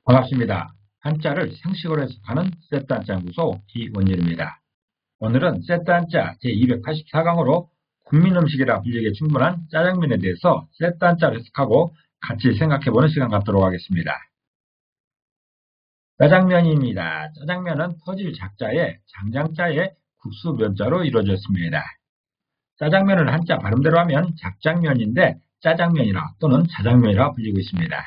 반갑습니다. 한자를 상식어로 해석하는 셋단자연구소 이원일입니다. 오늘은 셋단자 제284강으로 국민음식이라 불리기에 충분한 짜장면에 대해서 셋단자를 해석하고 같이 생각해보는 시간 갖도록 하겠습니다. 짜장면입니다. 짜장면은 터질 작자에 장장자에 국수 면자로 이루어졌습니다. 짜장면을 한자 발음대로 하면 작장면인데 짜장면이라 또는 자장면이라 불리고 있습니다.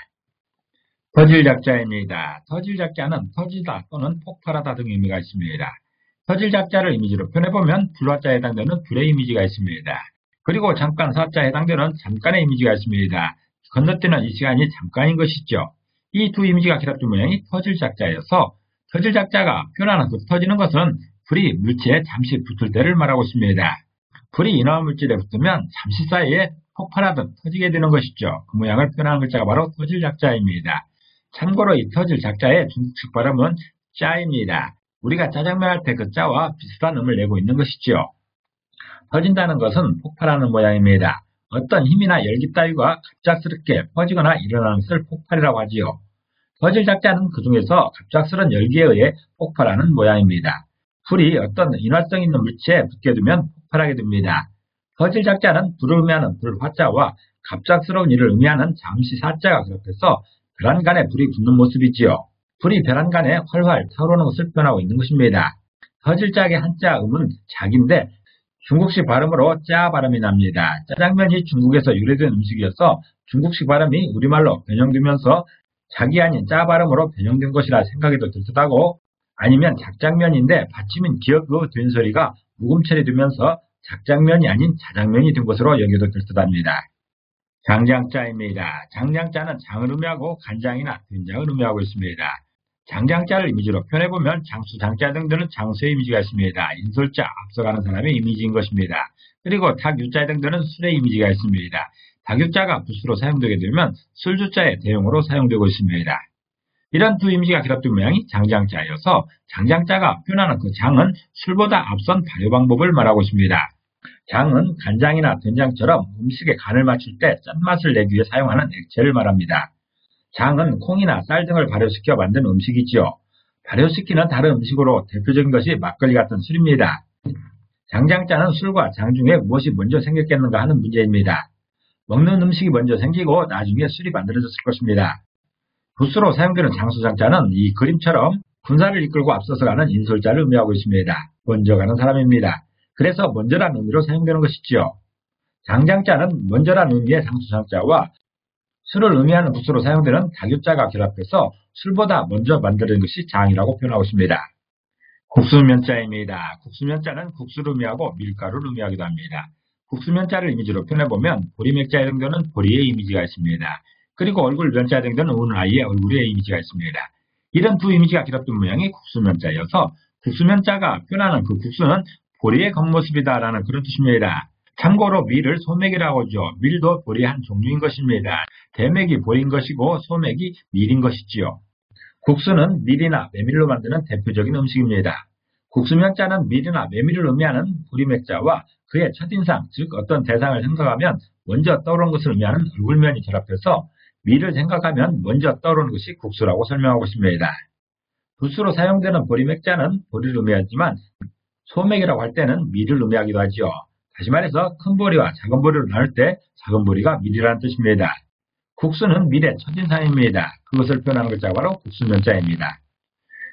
터질 작자입니다. 터질 작자는 터지다 또는 폭발하다 등 의미가 있습니다. 터질 작자를 이미지로 표현해보면 불화자에 해당되는 불의 이미지가 있습니다. 그리고 잠깐 사자에 해당되는 잠깐의 이미지가 있습니다. 건너뛰는 이 시간이 잠깐인 것이죠. 이 두 이미지가 결합된 모양이 터질 작자여서 터질 작자가 표현하는 그 터지는 것은 불이 물체에 잠시 붙을 때를 말하고 있습니다. 불이 인화 물질에 붙으면 잠시 사이에 폭발하듯 터지게 되는 것이죠. 그 모양을 표현하는 글자가 바로 터질 작자입니다. 참고로 이 터질 작자의 중국식 발음은 짜입니다. 우리가 짜장면 할 때 그 짜와 비슷한 음을 내고 있는 것이죠. 터진다는 것은 폭발하는 모양입니다. 어떤 힘이나 열기 따위가 갑작스럽게 퍼지거나 일어나는 것을 폭발이라고 하지요. 터질 작자는 그 중에서 갑작스런 열기에 의해 폭발하는 모양입니다. 불이 어떤 인화성 있는 물체에 붙게 되면 폭발하게 됩니다. 터질 작자는 불을 의미하는 불화자와 갑작스러운 일을 의미하는 잠시 사자가 결합해서 벼란간에 불이 붙는 모습이지요. 불이 벼란간에 활활 타오르는 것을 표현하고 있는 것입니다. 터질 작의 한자 음은 작인데 중국식 발음으로 짜 발음이 납니다. 짜장면이 중국에서 유래된 음식이어서 중국식 발음이 우리말로 변형되면서 작이 아닌 짜 발음으로 변형된 것이라 생각해도 될 듯하고, 아니면 작장면인데 받침인 기역의 된 소리가 묵음처리 되면서 작장면이 아닌 자장면이 된 것으로 여겨도 될 듯합니다. 장장자입니다. 장장자는 장을 의미하고 간장이나 된장을 의미하고 있습니다. 장장자를 이미지로 표현해보면 장수, 장자 등등은 장수의 이미지가 있습니다. 인솔자, 앞서가는 사람의 이미지인 것입니다. 그리고 닭유자 등등은 술의 이미지가 있습니다. 닭유자가 부수로 사용되게 되면 술주자의 대용으로 사용되고 있습니다. 이런 두 이미지가 결합된 모양이 장장자여서 장장자가 표현하는 그 장은 술보다 앞선 발효 방법을 말하고 있습니다. 장은 간장이나 된장처럼 음식에 간을 맞출 때 짠맛을 내기 위해 사용하는 액체를 말합니다. 장은 콩이나 쌀 등을 발효시켜 만든 음식이지요. 발효시키는 다른 음식으로 대표적인 것이 막걸리 같은 술입니다. 장장자는 술과 장 중에 무엇이 먼저 생겼겠는가 하는 문제입니다. 먹는 음식이 먼저 생기고 나중에 술이 만들어졌을 것입니다. 붓으로 사용되는 장수장자는 이 그림처럼 군사를 이끌고 앞서서 가는 인솔자를 의미하고 있습니다. 먼저 가는 사람입니다. 그래서 먼저란 의미로 사용되는 것이지요. 장장자는 먼저란 의미의 장수장자와 술을 의미하는 붓으로 사용되는 닭유자가 결합해서 술보다 먼저 만드는 것이 장이라고 표현하고 있습니다. 국수면자입니다. 국수면자는 국수를 의미하고 밀가루를 의미하기도 합니다. 국수면자를 이미지로 표현해보면 보리맥자에 해당되는 보리의 이미지가 있습니다. 그리고 얼굴 면자에 해당되는 우는 아이의 얼굴의 이미지가 있습니다. 이런 두 이미지가 결합된 모양이 국수면자여서 국수면자가 표현하는 그 국수는 보리의 겉모습이다라는 그런 뜻입니다. 참고로 밀을 소맥이라고 하죠. 밀도 보리의 한 종류인 것입니다. 대맥이 보리인 것이고 소맥이 밀인 것이지요. 국수는 밀이나 메밀로 만드는 대표적인 음식입니다. 국수면자는 밀이나 메밀을 의미하는 보리맥자와 그의 첫인상, 즉 어떤 대상을 생각하면 먼저 떠오르는 것을 의미하는 얼굴면이 결합해서 밀을 생각하면 먼저 떠오르는 것이 국수라고 설명하고 있습니다. 붓으로 사용되는 보리맥자는 보리를 의미하지만 소맥이라고 할 때는 밀을 의미하기도 하지요. 다시 말해서 큰 보리와 작은 보리를 나눌 때 작은 보리가 밀이라는 뜻입니다. 국수는 밀의 첫인상입니다. 그것을 표현하는 글자가 바로 국수면자입니다.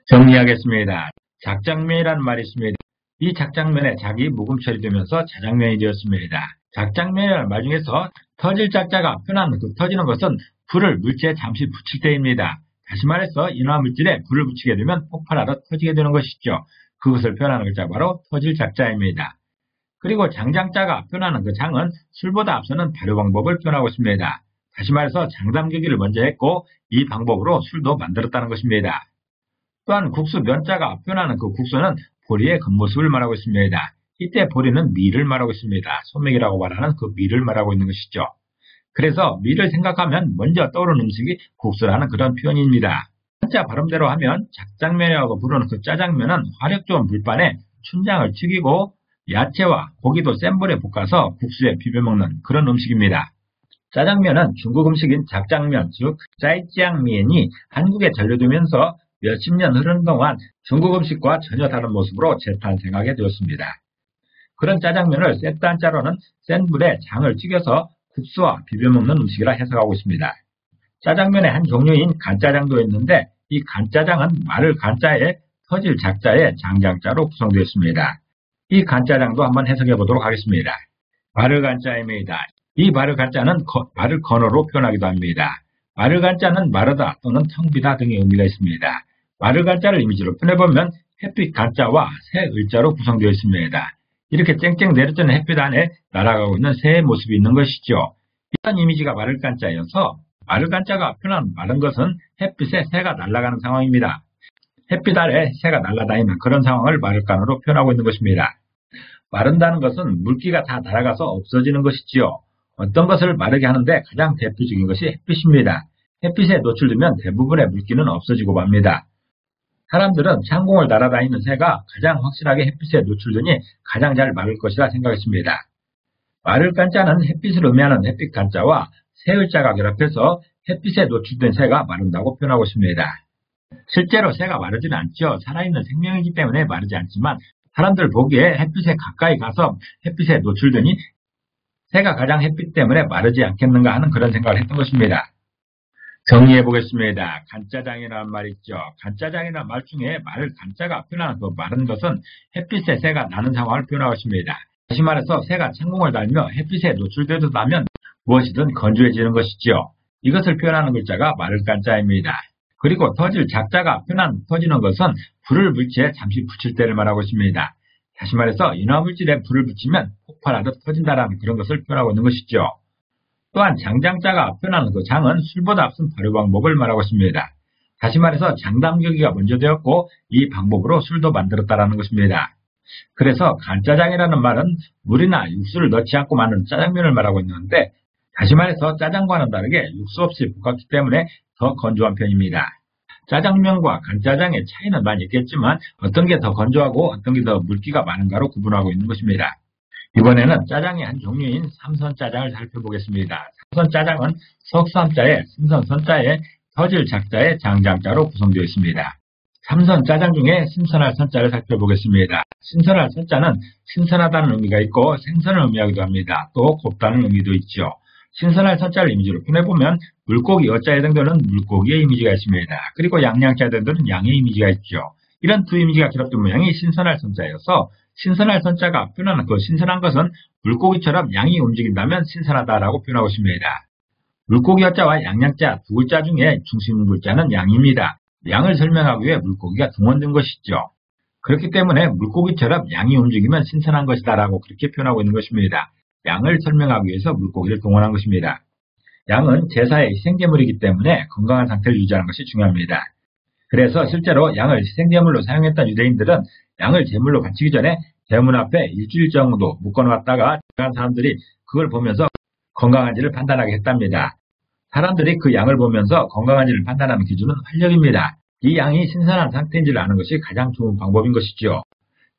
정리하겠습니다. 작장면이라는 말이 있습니다. 이 작장면에 작이 묵음 처리되면서 자장면이 되었습니다. 작장면이라는 말 중에서 터질 작자가 표현하는 그 터지는 것은 불을 물체에 잠시 붙일 때입니다. 다시 말해서 인화 물질에 불을 붙이게 되면 폭발하듯 터지게 되는 것이죠. 그것을 표현하는 글자가 바로 터질 작자입니다. 그리고 장장자가 표현하는 그 장은 술보다 앞서는 발효 방법을 표현하고 있습니다. 다시 말해서 장담기기를 먼저 했고 이 방법으로 술도 만들었다는 것입니다. 또한 국수 면자가 표현하는 그 국수는 보리의 겉모습을 말하고 있습니다. 이때 보리는 밀을 말하고 있습니다. 소맥이라고 말하는 그 밀을 말하고 있는 것이죠. 그래서 밀을 생각하면 먼저 떠오르는 음식이 국수라는 그런 표현입니다. 한자 발음대로 하면 작장면이라고 부르는 그 짜장면은 화력 좋은 불판에 춘장을 튀기고 야채와 고기도 센 불에 볶아서 국수에 비벼 먹는 그런 음식입니다. 짜장면은 중국 음식인 작장면, 즉 짜이지양면이 한국에 전려되면서 몇십 년 흐르는 동안 중국 음식과 전혀 다른 모습으로 재탄생하게 되었습니다. 그런 짜장면을 세트 한자로는 센 불에 장을 튀겨서 국수와 비벼 먹는 음식이라 해석하고 있습니다. 짜장면의 한 종류인 간짜장도 있는데 이 간짜장은 말을 간자에 터질 작자에 장장자로 구성되어 있습니다. 이 간짜장도 한번 해석해 보도록 하겠습니다. 말을 간자입니다. 이 말을 간자는 말을 건어로 표현하기도 합니다. 말을 간자는 마르다 또는 텅 비다 등의 의미가 있습니다. 말을 간자를 이미지로 표현해보면 햇빛 간자와 새 을자로 구성되어 있습니다. 이렇게 쨍쨍 내려쬐는 햇빛 안에 날아가고 있는 새의 모습이 있는 것이죠. 이런 이미지가 말을 간자여서 말을 간자가 표현한 마른 것은 햇빛에 새가 날아가는 상황입니다. 햇빛 아래 새가 날아다니는 그런 상황을 말을 간으로 표현하고 있는 것입니다. 마른다는 것은 물기가 다 날아가서 없어지는 것이지요. 어떤 것을 마르게 하는데 가장 대표적인 것이 햇빛입니다. 햇빛에 노출되면 대부분의 물기는 없어지고 맙니다. 사람들은 창공을 날아다니는 새가 가장 확실하게 햇빛에 노출되니 가장 잘 마를 것이라 생각했습니다. 마를 간자는 햇빛을 의미하는 햇빛 간자와 새을자가 결합해서 햇빛에 노출된 새가 마른다고 표현하고 있습니다. 실제로 새가 마르지는 않죠. 살아있는 생명이기 때문에 마르지 않지만 사람들 보기에 햇빛에 가까이 가서 햇빛에 노출되니 새가 가장 햇빛 때문에 마르지 않겠는가 하는 그런 생각을 했던 것입니다. 정리해 보겠습니다. 간짜장이라는 말 있죠. 간짜장이라는 말 중에 말을 간짜가 표현하는 그 마른 것은 햇빛에 새가 나는 상황을 표현하고 있습니다. 다시 말해서 새가 창공을 달며 햇빛에 노출되듯하면 무엇이든 건조해지는 것이죠. 이것을 표현하는 글자가 말을 간짜입니다. 그리고 터질 작자가 표현한 터지는 것은 불을 물체에 잠시 붙일 때를 말하고 있습니다. 다시 말해서 인화물질에 불을 붙이면 폭발하듯 터진다라는 그런 것을 표현하고 있는 것이죠. 또한 장장자가 표현하는 그 장은 술보다 앞선 발효 방법을 말하고 있습니다. 다시 말해서 장담격이가 먼저 되었고 이 방법으로 술도 만들었다라는 것입니다. 그래서 간짜장이라는 말은 물이나 육수를 넣지 않고 만든 짜장면을 말하고 있는데 다시 말해서 짜장과는 다르게 육수 없이 볶았기 때문에 더 건조한 편입니다. 짜장면과 간짜장의 차이는 많이 있겠지만 어떤 게 더 건조하고 어떤 게 더 물기가 많은가로 구분하고 있는 것입니다. 이번에는 짜장의 한 종류인 삼선짜장을 살펴보겠습니다. 삼선짜장은 석삼자에 승선선자에 터질 작자에 장장자로 구성되어 있습니다. 삼선짜장 중에 신선할 선자를 살펴보겠습니다. 신선할 선자는 신선하다는 의미가 있고 생선을 의미하기도 합니다. 또 곱다는 의미도 있죠. 신선할 선자를 이미지로 표현해보면 물고기 어자에 해당되는 물고기의 이미지가 있습니다. 그리고 양양자에 해당되는 양의 이미지가 있죠. 이런 두 이미지가 결합된 모양이 신선할 선자여서 신선할 선자가 표현하는 그 신선한 것은 물고기처럼 양이 움직인다면 신선하다라고 표현하고 있습니다. 물고기 어자와 양양자 두 글자 중에 중심 글자는 양입니다. 양을 설명하기 위해 물고기가 동원된 것이죠. 그렇기 때문에 물고기처럼 양이 움직이면 신선한 것이다라고 그렇게 표현하고 있는 것입니다. 양을 설명하기 위해서 물고기를 동원한 것입니다. 양은 제사의 희생제물이기 때문에 건강한 상태를 유지하는 것이 중요합니다. 그래서 실제로 양을 희생제물로 사용했던 유대인들은 양을 제물로 바치기 전에 대문 앞에 일주일 정도 묶어놨다가 사람들이 그걸 보면서 건강한지를 판단하게 했답니다. 사람들이 그 양을 보면서 건강한지를 판단하는 기준은 활력입니다. 이 양이 신선한 상태인지를 아는 것이 가장 좋은 방법인 것이죠.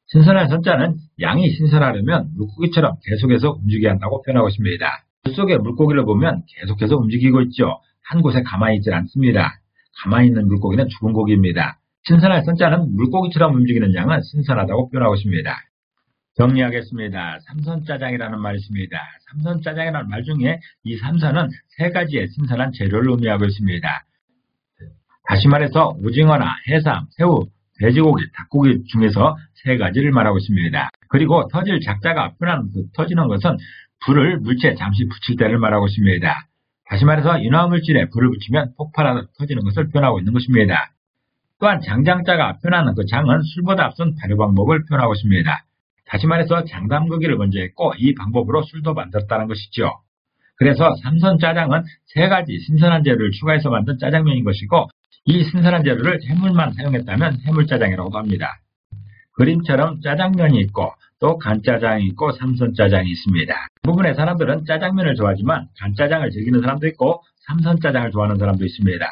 신선한 선자는 양이 신선하려면 물고기처럼 계속해서 움직여야 한다고 표현하고 있습니다. 물속의 물고기를 보면 계속해서 움직이고 있죠. 한 곳에 가만히 있지 않습니다. 가만히 있는 물고기는 죽은 고기입니다. 신선할 선자는 물고기처럼 움직이는 양은 신선하다고 표현하고 있습니다. 정리하겠습니다. 삼선짜장이라는 말이 있습니다. 삼선짜장이라는 말 중에 이 삼선은 세 가지의 신선한 재료를 의미하고 있습니다. 다시 말해서 오징어나 해삼, 새우, 돼지고기, 닭고기 중에서 세 가지를 말하고 있습니다. 그리고 터질 작자가 표현하는 그 터지는 것은 불을 물체에 잠시 붙일 때를 말하고 있습니다. 다시 말해서 인화물질에 불을 붙이면 폭발하듯 터지는 것을 표현하고 있는 것입니다. 또한 장장자가 표현하는 그 장은 술보다 앞선 발효 방법을 표현하고 있습니다. 다시 말해서 장담그기를 먼저 했고 이 방법으로 술도 만들었다는 것이죠. 그래서 삼선짜장은 세 가지 신선한 재료를 추가해서 만든 짜장면인 것이고 이 신선한 재료를 해물만 사용했다면 해물짜장이라고도 합니다. 그림처럼 짜장면이 있고 또 간짜장이 있고 삼선짜장이 있습니다. 대부분의 사람들은 짜장면을 좋아하지만 간짜장을 즐기는 사람도 있고 삼선짜장을 좋아하는 사람도 있습니다.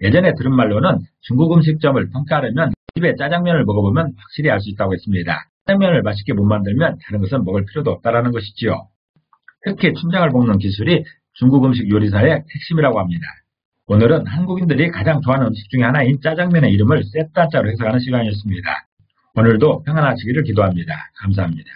예전에 들은 말로는 중국 음식점을 평가하려면 집에 짜장면을 먹어보면 확실히 알 수 있다고 했습니다. 짜장면을 맛있게 못 만들면 다른 것은 먹을 필요도 없다라는 것이지요. 특히 춘장을 볶는 기술이 중국 음식 요리사의 핵심이라고 합니다. 오늘은 한국인들이 가장 좋아하는 음식 중에 하나인 짜장면의 이름을 셋다자로 해석하는 시간이었습니다. 오늘도 평안하시기를 기도합니다. 감사합니다.